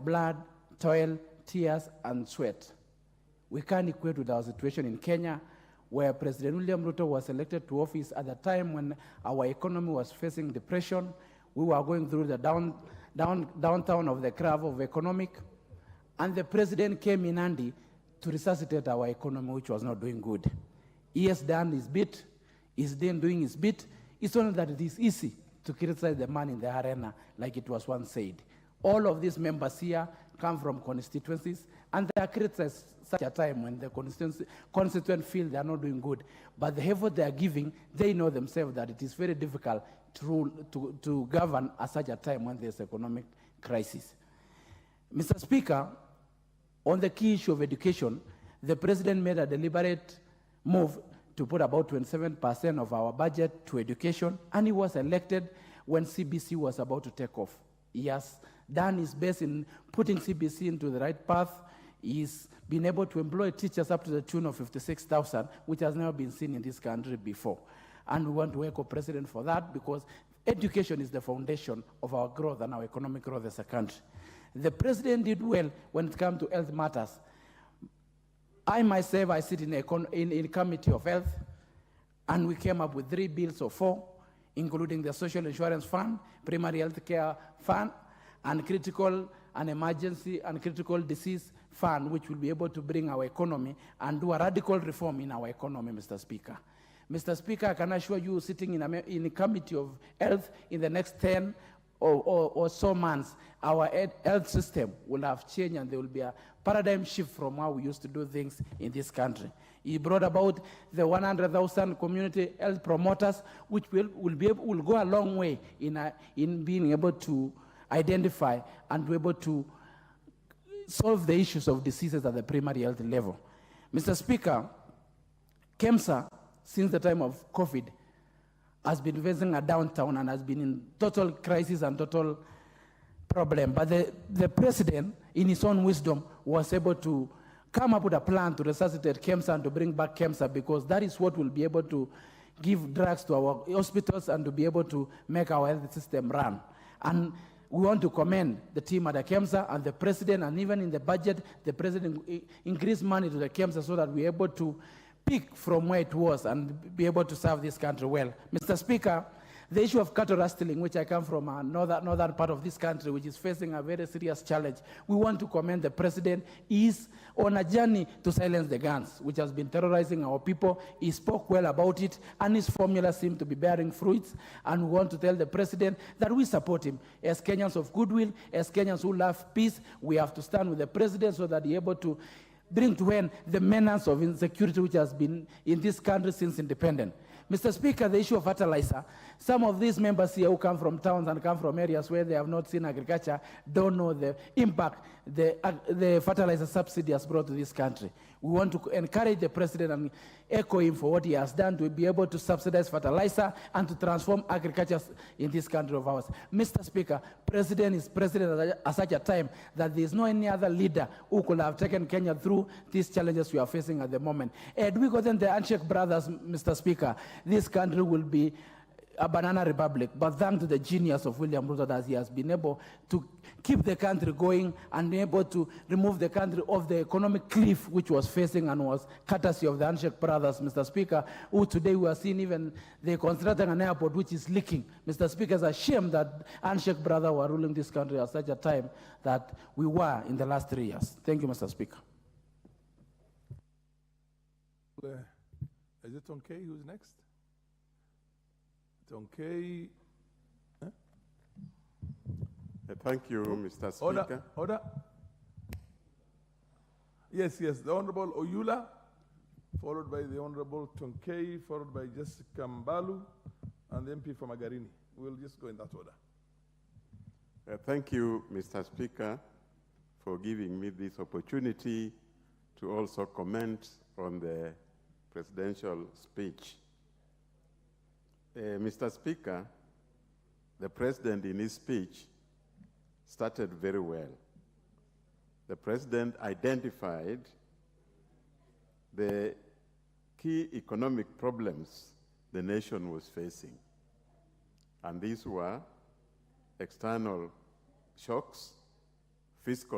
blood, toil, tears, and sweat. We can't equate with our situation in Kenya, where President William Ruto was elected to office at the time when our economy was facing depression. We were going through the downtown of the curve of economic, and the president came in handy to resuscitate our economy, which was not doing good. He has done his bit. He's then doing his bit. It's only that it is easy to criticize the man in the arena, like it was once said. All of these members here come from constituencies, and they are criticized such a time when the constituents feel they are not doing good. But the effort they are giving, they know themselves that it is very difficult to govern at such a time when there's economic crisis. Mr. Speaker, on the key issue of education, the president made a deliberate move to put about 27% of our budget to education, and he was elected when CBC was about to take off. He has done his best in putting CBC into the right path. He's been able to employ teachers up to the tune of 56,000, which has never been seen in this country before. And we want to echo President for that, because education is the foundation of our growth and our economic growth as a country. The president did well when it comes to health matters. I myself, I sit in a committee of health, and we came up with 3 bills or 4, including the social insurance fund, primary health care fund, and critical and emergency and critical disease fund, which will be able to bring our economy and do a radical reform in our economy, Mr. Speaker. Mr. Speaker, I can assure you, sitting in a committee of health, in the next 10 or so months, our health system will have changed, and there will be a paradigm shift from how we used to do things in this country. He brought about the 100,000 community health promoters, which will go a long way in being able to identify and be able to solve the issues of diseases at the primary health level. Mr. Speaker, KEMSA, since the time of COVID, has been facing a downtown and has been in total crisis and total problem. But the president, in his own wisdom, was able to come up with a plan to resuscitate KEMSA and to bring back KEMSA, because that is what will be able to give drugs to our hospitals and to be able to make our health system run. And we want to commend the team at the KEMSA and the president, and even in the budget, the president increased money to the KEMSA so that we're able to pick from where it was and be able to serve this country well. Mr. Speaker, the issue of cattle rustling, which I come from a northern part of this country, which is facing a very serious challenge, we want to commend the president. He is on a journey to silence the guns, which has been terrorizing our people. He spoke well about it, and his formula seems to be bearing fruits. And we want to tell the president that we support him. As Kenyans of goodwill, as Kenyans who love peace, we have to stand with the president so that he's able to bring to end the menace of insecurity which has been in this country since independence. Mr. Speaker, the issue of fertilizer, some of these members here who come from towns and come from areas where they have not seen agriculture don't know the impact the fertilizer subsidy has brought to this country. We want to encourage the president and echo him for what he has done to be able to subsidize fertilizer and to transform agriculture in this country of ours. Mr. Speaker, president is president at such a time that there is no any other leader who could have taken Kenya through these challenges we are facing at the moment. Had we gotten the handshake brothers, Mr. Speaker, this country will be a banana republic. But thanks to the genius of William Ruto, that he has been able to keep the country going and able to remove the country off the economic cliff which was facing, and was courtesy of the handshake brothers, Mr. Speaker, who today we are seeing even they constructing an airport which is leaking. Mr. Speaker, it's a shame that handshake brothers were ruling this country at such a time that we were in the last 3 years. Thank you, Mr. Speaker. Is it okay? Who's next? Okay. Huh? Thank you, Mr. Speaker. Order, order. Yes, the Honorable Oyula, followed by the Honorable Tonkei, followed by Jessica Mbalu, and the MP from Magarini. We'll just go in that order. Thank you, Mr. Speaker, for giving me this opportunity to also comment on the presidential speech. Mr. Speaker, the President in his speech started very well. The President identified the key economic problems the nation was facing. And these were external shocks, fiscal